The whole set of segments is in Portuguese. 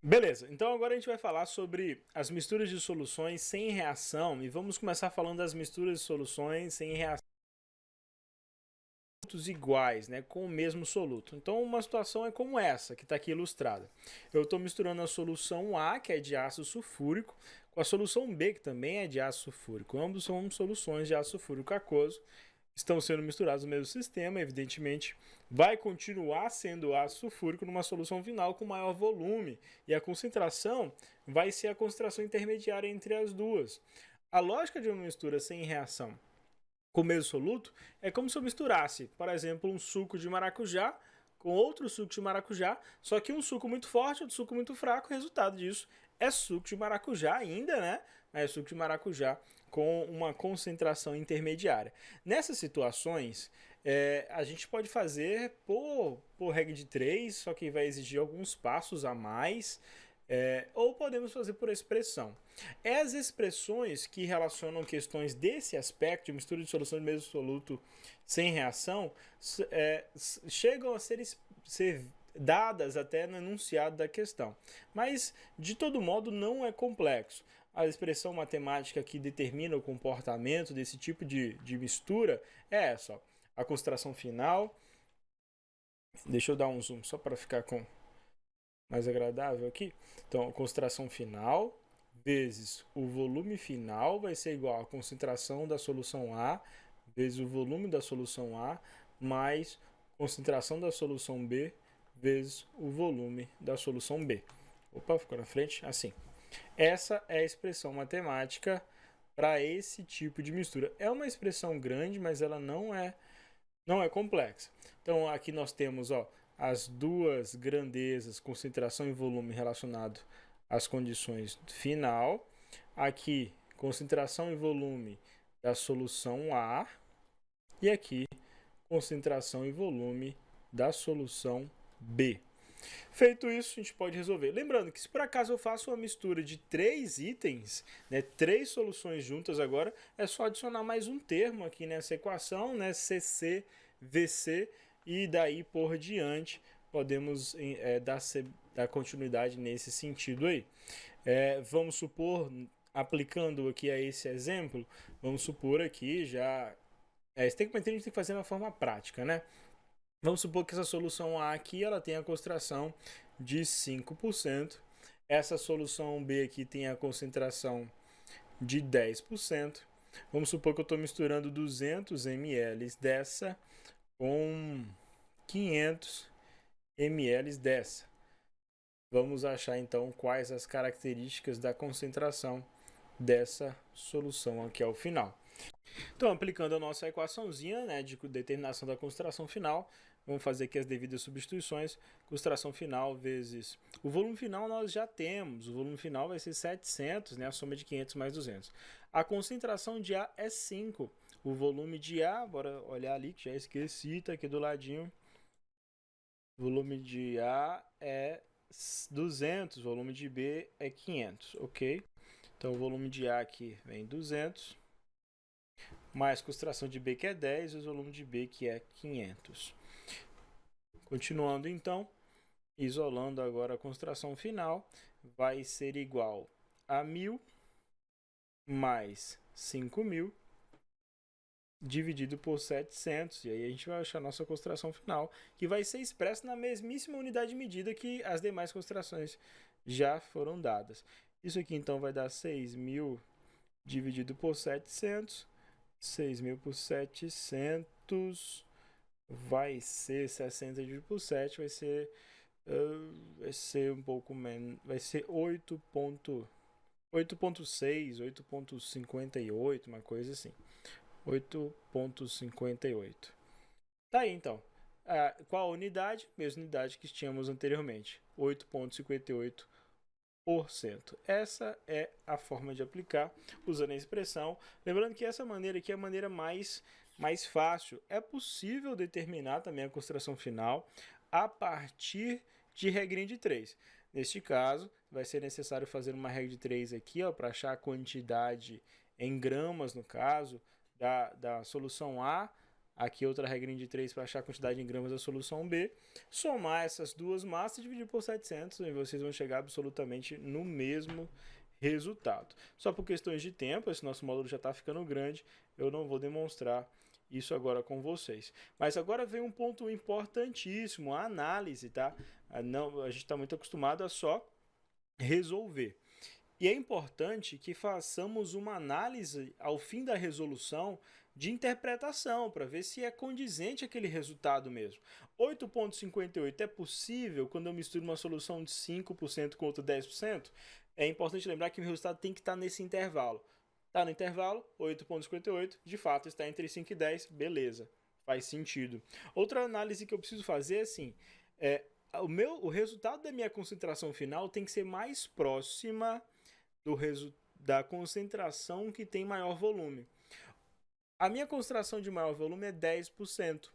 Beleza, então agora a gente vai falar sobre as misturas de soluções sem reação e vamos começar falando das misturas de soluções sem reação iguais, né, com o mesmo soluto. Então uma situação é como essa, que está aqui ilustrada. Eu estou misturando a solução A, que é de ácido sulfúrico, com a solução B, que também é de ácido sulfúrico. Ambos são soluções de ácido sulfúrico aquoso, estão sendo misturados no mesmo sistema, evidentemente vai continuar sendo ácido sulfúrico numa solução final com maior volume, e a concentração vai ser a concentração intermediária entre as duas. A lógica de uma mistura sem reação com o mesmo soluto é como se eu misturasse, por exemplo, um suco de maracujá com outro suco de maracujá, só que um suco muito forte, outro suco muito fraco, o resultado disso é suco de maracujá ainda, né? É suco de maracujá com uma concentração intermediária. Nessas situações, a gente pode fazer por regra de 3, só que vai exigir alguns passos a mais, ou podemos fazer por expressão. As expressões que relacionam questões desse aspecto, de mistura de solução de mesmo soluto sem reação, chegam a ser dadas até no enunciado da questão. Mas, de todo modo, não é complexo. A expressão matemática que determina o comportamento desse tipo de mistura é essa. Ó. A concentração final. Deixa eu dar um zoom só para ficar com mais agradável aqui. Então, a concentração final vezes o volume final vai ser igual à concentração da solução A vezes o volume da solução A mais concentração da solução B vezes o volume da solução B. Opa, ficou na frente? Assim. Essa é a expressão matemática para esse tipo de mistura. É uma expressão grande, mas ela não é complexa. Então aqui nós temos as duas grandezas, concentração e volume relacionado às condições final. Aqui, concentração e volume da solução A. E aqui, concentração e volume da solução B. Feito isso, a gente pode resolver. Lembrando que se por acaso eu faço uma mistura de 3 itens, né, 3 soluções juntas agora, é só adicionar mais um termo aqui nessa equação, né, CC, VC, e daí por diante podemos dar continuidade nesse sentido aí. Vamos supor, aplicando aqui a esse exemplo, vamos supor aqui já... Esse tem que a gente tem que fazer na forma prática, né? Vamos supor que essa solução A aqui ela tem a concentração de 5%. Essa solução B aqui tem a concentração de 10%. Vamos supor que eu estou misturando 200 ml dessa com 500 ml dessa. Vamos achar então quais as características da concentração dessa solução aqui ao final. Então, aplicando a nossa equaçãozinha, né, de determinação da concentração final, vamos fazer aqui as devidas substituições. Concentração final vezes... O volume final nós já temos. O volume final vai ser 700, né, a soma de 500 mais 200. A concentração de A é 5. O volume de A, bora olhar ali, que já esqueci, tá aqui do ladinho. O volume de A é 200, o volume de B é 500, ok? Então, o volume de A aqui vem 200, mais concentração de B, que é 10, e o volume de B, que é 500. Continuando, então, isolando agora a concentração final, vai ser igual a 1.000 mais 5.000 dividido por 700, e aí a gente vai achar a nossa concentração final, que vai ser expressa na mesmíssima unidade de medida que as demais concentrações já foram dadas. Isso aqui, então, vai dar 6.000 dividido por 700, 6.000 por 700 vai ser 60 dividido por 7, vai ser um pouco menos, vai ser 8.6, 8.58, uma coisa assim. 8.58. Tá aí então. Qual a unidade? Mesma unidade que tínhamos anteriormente, 8.58%. Essa é a forma de aplicar usando a expressão. Lembrando que essa maneira aqui é a maneira mais fácil. É possível determinar também a concentração final a partir de regrinha de 3. Neste caso, vai ser necessário fazer uma regra de 3 aqui para achar a quantidade em gramas, no caso, da solução A Aqui outra regrinha de 3 para achar a quantidade em gramas da solução B. Somar essas duas massas e dividir por 700 e vocês vão chegar absolutamente no mesmo resultado. Só por questões de tempo, esse nosso módulo já está ficando grande, eu não vou demonstrar isso agora com vocês. Mas agora vem um ponto importantíssimo, a análise, tá? A gente está muito acostumado a só resolver. E é importante que façamos uma análise ao fim da resolução de interpretação, para ver se é condizente aquele resultado mesmo. 8,58 é possível quando eu misturo uma solução de 5% com outra 10%? É importante lembrar que o resultado tem que estar nesse intervalo. Está no intervalo, 8,58, de fato está entre 5 e 10, beleza, faz sentido. Outra análise que eu preciso fazer é assim, o resultado da minha concentração final tem que ser mais próxima da concentração que tem maior volume. A minha concentração de maior volume é 10%.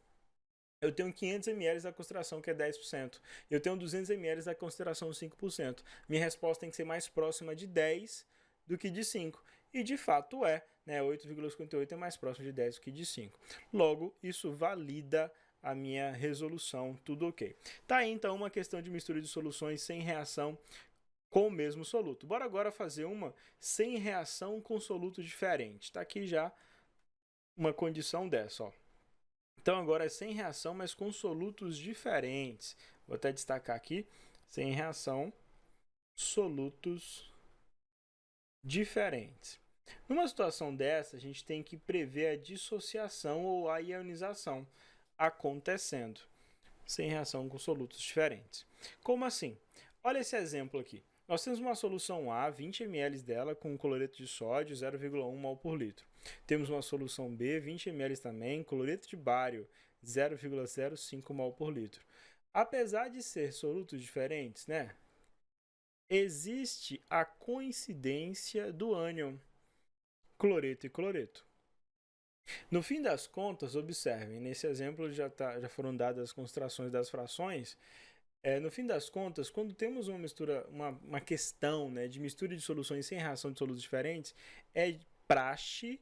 Eu tenho 500 ml da concentração, que é 10%. Eu tenho 200 ml da concentração, 5%. Minha resposta tem que ser mais próxima de 10 do que de 5. E de fato é, né? 8,58 é mais próximo de 10 do que de 5. Logo, isso valida a minha resolução, tudo ok. Tá aí então uma questão de mistura de soluções sem reação com o mesmo soluto. Bora agora fazer uma sem reação com soluto diferente. Tá aqui já uma condição dessa, ó. Então agora é sem reação, mas com solutos diferentes. Vou até destacar aqui, sem reação, solutos diferentes. Numa situação dessa, a gente tem que prever a dissociação ou a ionização acontecendo, sem reação com solutos diferentes. Como assim? Olha esse exemplo aqui. Nós temos uma solução A, 20 ml dela, com cloreto de sódio, 0,1 mol por litro. Temos uma solução B, 20 ml também, cloreto de bário, 0,05 mol por litro. Apesar de ser solutos diferentes, né, existe a coincidência do ânion, cloreto e cloreto. No fim das contas, observem, nesse exemplo já foram dadas as concentrações das frações. No fim das contas, quando temos uma questão, né, de mistura de soluções sem reação de solutos diferentes, é praxe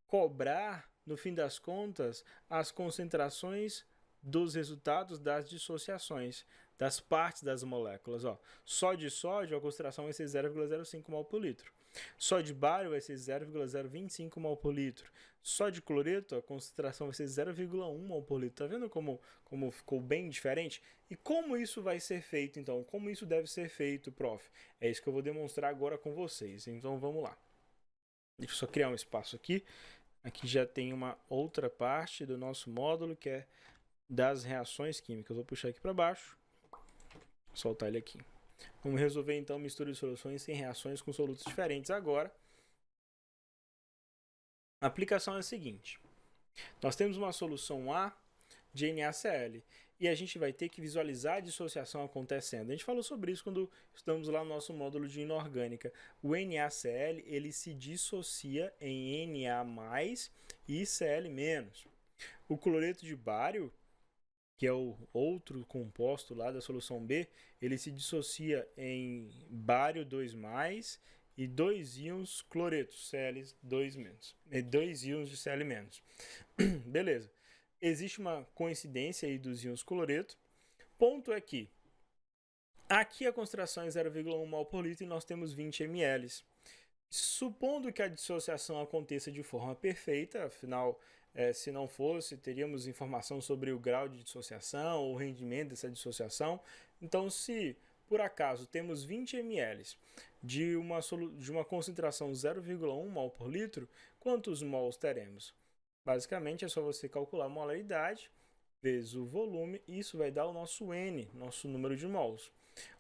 cobrar, no fim das contas, as concentrações dos resultados das dissociações, das partes das moléculas. Ó. Só de sódio, a concentração vai ser 0,05 mol por litro. Só de bário vai ser 0,025 mol por litro. Só de cloreto, a concentração vai ser 0,1 mol por litro. Tá vendo como ficou bem diferente? E como isso vai ser feito, então? Como isso deve ser feito, prof? É isso que eu vou demonstrar agora com vocês. Então, vamos lá. Deixa eu só criar um espaço aqui. Aqui já tem uma outra parte do nosso módulo, que é das reações químicas. Eu vou puxar aqui para baixo. Soltar ele aqui. Vamos resolver então mistura de soluções sem reações com solutos diferentes agora. A aplicação é a seguinte. Nós temos uma solução A de NaCl e a gente vai ter que visualizar a dissociação acontecendo. A gente falou sobre isso quando estamos lá no nosso módulo de inorgânica. O NaCl ele se dissocia em Na+ e Cl-. O cloreto de bário, que é o outro composto lá da solução B, ele se dissocia em bário 2+ e 2 íons cloretos, Cl 2-, 2 íons de Cl-. Beleza. Existe uma coincidência aí dos íons cloreto. Ponto é que aqui a concentração é 0,1 mol por litro e nós temos 20 ml. Supondo que a dissociação aconteça de forma perfeita, afinal, se não fosse, teríamos informação sobre o grau de dissociação ou o rendimento dessa dissociação. Então, se por acaso temos 20 ml de uma concentração 0,1 mol por litro, quantos mols teremos? Basicamente, é só você calcular a molaridade vezes o volume, e isso vai dar o nosso N, nosso número de mols.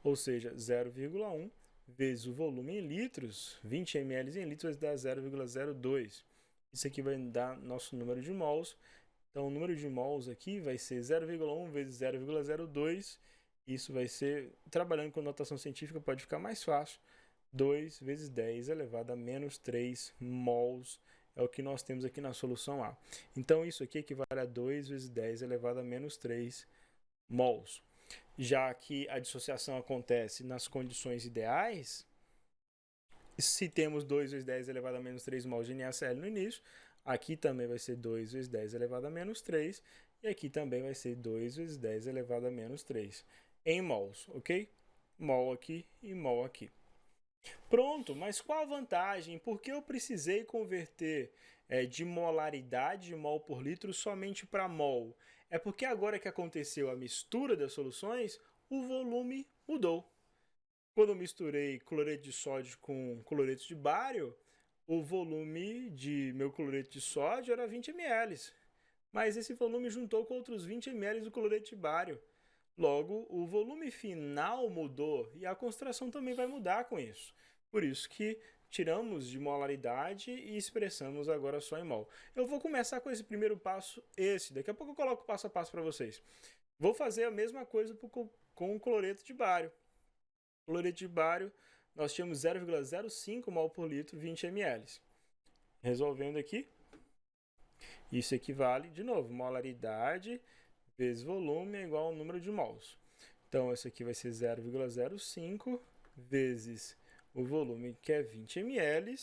Ou seja, 0,1 vezes o volume em litros, 20 ml em litros vai dar 0,02. Isso aqui vai dar nosso número de mols. Então, o número de mols aqui vai ser 0,1 vezes 0,02. Isso vai ser, trabalhando com notação científica, pode ficar mais fácil. 2 vezes 10 elevado a menos 3 mols é o que nós temos aqui na solução A. Então, isso aqui equivale a 2 vezes 10 elevado a menos 3 mols. Já que a dissociação acontece nas condições ideais, se temos 2 vezes 10 elevado a menos 3 mols de NaCl no início, Aqui também vai ser 2 vezes 10 elevado a menos 3. E aqui também vai ser 2 vezes 10 elevado a menos 3. Em mols, ok? Mol aqui e mol aqui. Pronto, mas qual a vantagem? Por que eu precisei converter de molaridade de mol por litro somente para mol? É porque agora que aconteceu a mistura das soluções, o volume mudou. Quando eu misturei cloreto de sódio com cloreto de bário, o volume de meu cloreto de sódio era 20 ml. Mas esse volume juntou com outros 20 ml do cloreto de bário. Logo, o volume final mudou e a concentração também vai mudar com isso. Por isso que tiramos de molaridade e expressamos agora só em mol. Eu vou começar com esse primeiro passo, daqui a pouco eu coloco passo a passo para vocês. Vou fazer a mesma coisa com o cloreto de bário. Cloreto de bário, nós tínhamos 0,05 mol por litro, 20 ml. Resolvendo aqui, isso equivale, de novo, molaridade vezes volume é igual ao número de mols. Então, isso aqui vai ser 0,05 vezes o volume, que é 20 ml.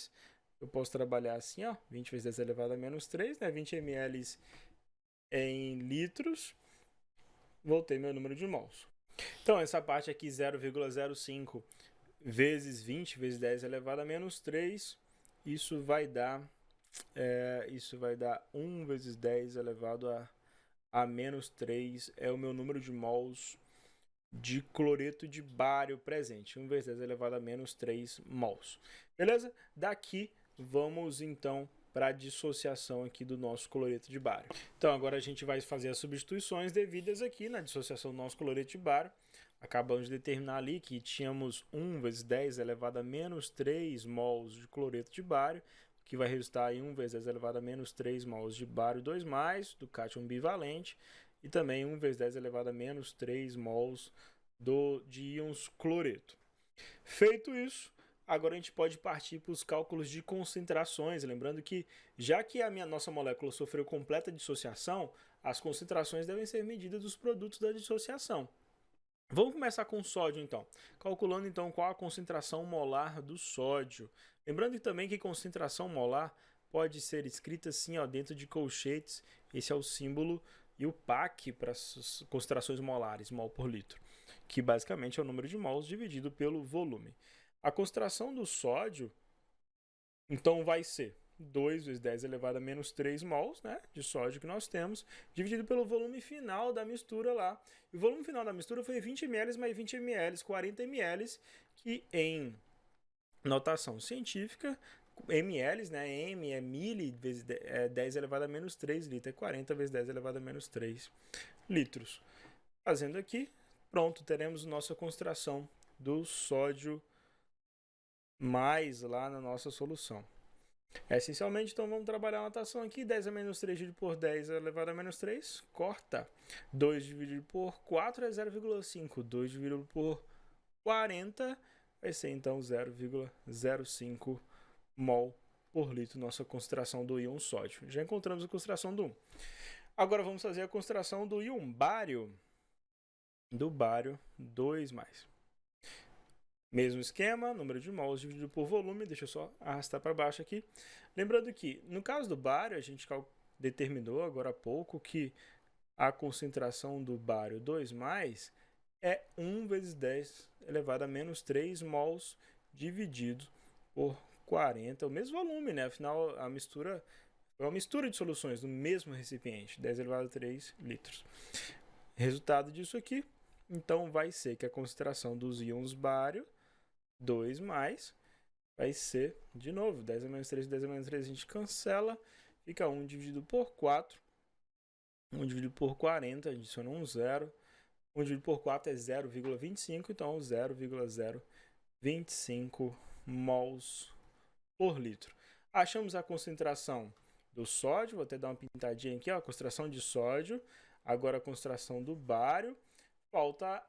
Eu posso trabalhar assim, ó, 20 vezes 10 elevado a menos 3, né? 20 ml em litros. Voltei meu número de mols. Então, essa parte aqui, 0,05 vezes 20 vezes 10 elevado a menos 3, isso vai dar 1 vezes 10 elevado a menos 3 é o meu número de mols de cloreto de bário presente. 1 vezes 10 elevado a menos 3 mols. Beleza? Daqui, vamos então para a dissociação aqui do nosso cloreto de bário. Então, agora a gente vai fazer as substituições devidas aqui na dissociação do nosso cloreto de bário. Acabamos de determinar ali que tínhamos 1 vezes 10 elevado a menos 3 mols de cloreto de bário, que vai resultar em 1 vezes 10 elevado a menos 3 mols de bário 2+, do cátion bivalente, e também 1 vezes 10 elevado a menos 3 mols de íons cloreto. Feito isso, agora a gente pode partir para os cálculos de concentrações, lembrando que, já que a nossa molécula sofreu completa dissociação, as concentrações devem ser medidas dos produtos da dissociação. Vamos começar com o sódio, então. Calculando, então, qual a concentração molar do sódio. Lembrando também que concentração molar pode ser escrita assim, ó, dentro de colchetes. Esse é o símbolo e o PAC para as concentrações molares, mol por litro, que basicamente é o número de mols dividido pelo volume. A concentração do sódio, então, vai ser 2 vezes 10 elevado a menos 3 mols, né, de sódio que nós temos, dividido pelo volume final da mistura lá. E o volume final da mistura foi 20 ml mais 20 ml, 40 ml, que em notação científica, ml, né, M é mili vezes 10 elevado a menos 3 litros, é 40 vezes 10 elevado a menos 3 litros. Fazendo aqui, pronto, teremos nossa concentração do sódio mais lá na nossa solução. Essencialmente, então, vamos trabalhar a notação aqui. 10 a menos 3 dividido por 10 elevado a menos 3, corta. 2 dividido por 4 é 0,5. 2 dividido por 40 vai ser, então, 0,05 mol por litro, nossa concentração do íon sódio. Já encontramos a concentração do 1. Agora, vamos fazer a concentração do íon bário, do bário 2+. Mesmo esquema, número de mols dividido por volume, deixa eu só arrastar para baixo aqui. Lembrando que, no caso do bário, a gente determinou agora há pouco que a concentração do bário 2+, é 1 vezes 10 elevado a menos 3 mols dividido por 40, o mesmo volume, né? Afinal, a mistura é uma mistura de soluções do mesmo recipiente, 10 elevado a 3 litros. Resultado disso aqui, então, vai ser que a concentração dos íons bário 2+, vai ser, de novo, 10 a menos 3, 10 a menos 3 a gente cancela, fica 1 dividido por 4, 1 dividido por 40, adiciona um 0, 1 dividido por 4 é 0,25, então 0,025 mols por litro. Achamos a concentração do sódio, vou até dar uma pintadinha aqui, ó, a concentração de sódio, agora a concentração do bário, falta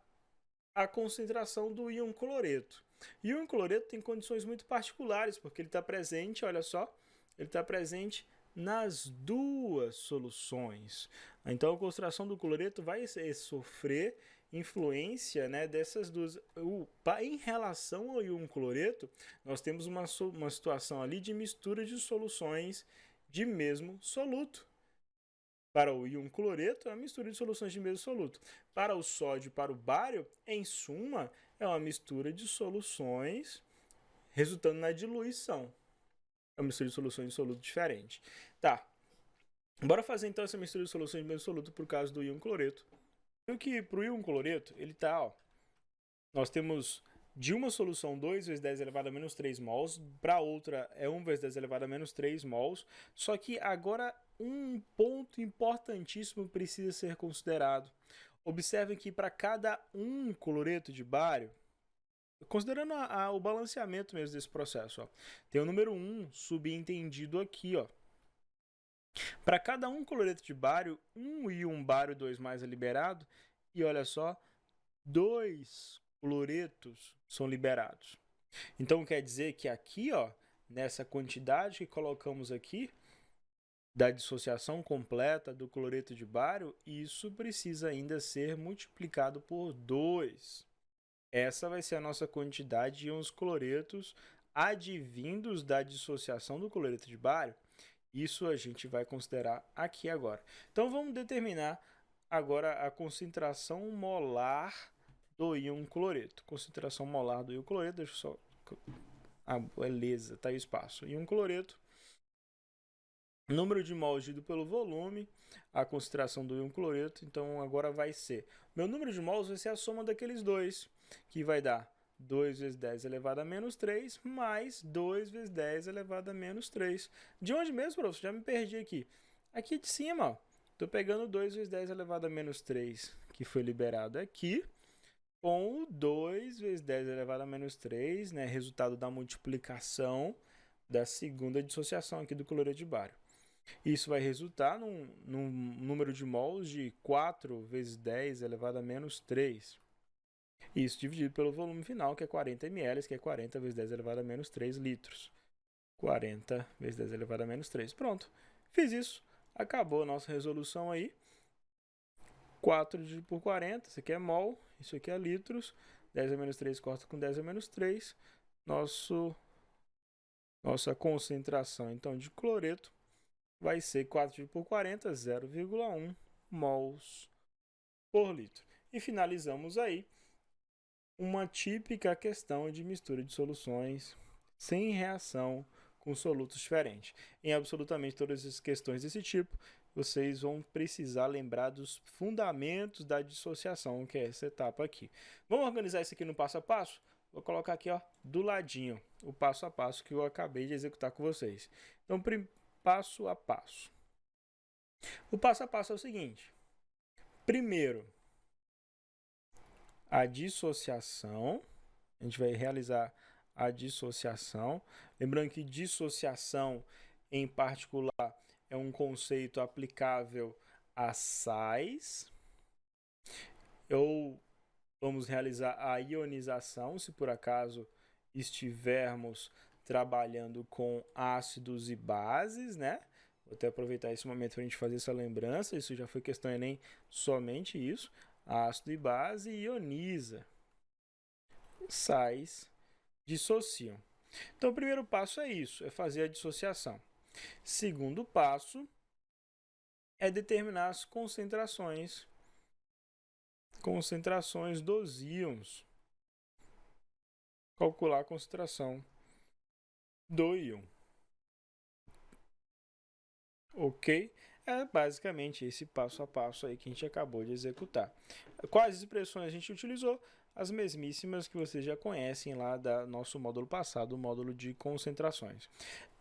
a concentração do íon cloreto. E o íon cloreto tem condições muito particulares, porque ele está presente, olha só, ele está presente nas duas soluções. Então, a concentração do cloreto vai sofrer influência, né, dessas duas. Em relação ao íon cloreto, nós temos uma situação ali de mistura de soluções de mesmo soluto. Para o íon cloreto, é uma mistura de soluções de mesmo soluto. Para o sódio e para o bário, em suma, é uma mistura de soluções resultando na diluição. É uma mistura de soluções de soluto diferente. Tá. Bora fazer então essa mistura de soluções de mesmo soluto por causa do íon cloreto. Viu que para o íon cloreto, ele tá, ó. Nós temos de uma solução 2 vezes 10 elevado a menos 3 mols, para outra é 1 vezes 10 elevado a menos 3 mols, só que agora um ponto importantíssimo precisa ser considerado. Observem que para cada um cloreto de bário, considerando o balanceamento mesmo desse processo, ó, tem o número 1 subentendido aqui, ó. Para cada um cloreto de bário, um íon bário 2+ é liberado, e olha só, 2 cloretos são liberados. Então quer dizer que aqui, ó, nessa quantidade que colocamos aqui, da dissociação completa do cloreto de bário, isso precisa ainda ser multiplicado por 2. Essa vai ser a nossa quantidade de íons cloretos advindos da dissociação do cloreto de bário. Isso a gente vai considerar aqui agora. Então vamos determinar agora a concentração molar do íon cloreto. Concentração molar do íon cloreto, deixa eu só... Ah, beleza, tá aí o espaço. Íon cloreto, número de mols dividido pelo volume, a concentração do íon cloreto, então agora vai ser... Meu número de mols vai ser a soma daqueles dois, que vai dar 2 vezes 10 elevado a menos 3, mais 2 vezes 10 elevado a menos 3. De onde mesmo, professor? Já me perdi aqui. Aqui de cima, ó. Estou pegando 2 vezes 10 elevado a menos 3, que foi liberado aqui, com o 2 vezes 10 elevado a menos 3, né, resultado da multiplicação da segunda dissociação aqui do cloreto de bário. Isso vai resultar num número de mols de 4 vezes 10 elevado a menos 3. Isso dividido pelo volume final, que é 40 ml, que é 40 vezes 10 elevado a menos 3 litros. 40 vezes 10 elevado a menos 3. Pronto. Fiz isso. Acabou a nossa resolução aí. 4 dividido por 40, isso aqui é mol, isso aqui é litros. 10 a menos 3 corta com 10 a menos 3. Nossa concentração, então, de cloreto vai ser 4 dividido por 40, 0,1 mols por litro. E finalizamos aí uma típica questão de mistura de soluções sem reação com solutos diferentes. Em absolutamente todas as questões desse tipo, vocês vão precisar lembrar dos fundamentos da dissociação, que é essa etapa aqui. Vamos organizar isso aqui no passo a passo? Vou colocar aqui, ó, do ladinho, o passo a passo que eu acabei de executar com vocês. Então, passo a passo. O passo a passo é o seguinte. Primeiro, a dissociação. A gente vai realizar a dissociação. Lembrando que dissociação, em particular, é um conceito aplicável a sais. Ou vamos realizar a ionização, se por acaso estivermos trabalhando com ácidos e bases, né? Vou até aproveitar esse momento para a gente fazer essa lembrança. Isso já foi questão Enem, somente isso. Ácido e base ioniza. Sais dissociam. Então, o primeiro passo é isso, é fazer a dissociação. Segundo passo é determinar as concentrações dos íons. Calcular a concentração do íon. Ok? É basicamente esse passo a passo aí que a gente acabou de executar. Quais expressões a gente utilizou? As mesmíssimas que vocês já conhecem lá do nosso módulo passado, o módulo de concentrações.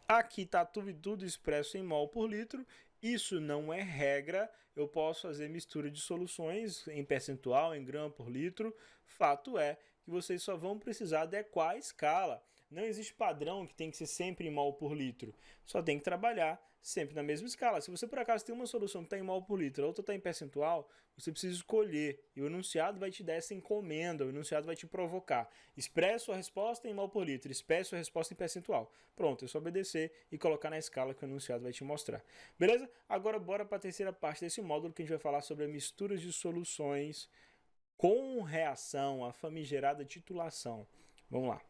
Aqui está tudo expresso em mol por litro. Isso não é regra. Eu posso fazer mistura de soluções em percentual, em grama por litro. Fato é que vocês só vão precisar adequar a escala. Não existe padrão que tem que ser sempre em mol por litro. Só tem que trabalhar sempre na mesma escala. Se você por acaso tem uma solução que está em mol por litro, a outra está em percentual, você precisa escolher. E o enunciado vai te dar essa encomenda, o enunciado vai te provocar. Expresse sua resposta em mol por litro, expresse sua resposta em percentual. Pronto, é só obedecer e colocar na escala que o enunciado vai te mostrar. Beleza? Agora bora para a terceira parte desse módulo, que a gente vai falar sobre a mistura de soluções com reação, a famigerada titulação. Vamos lá.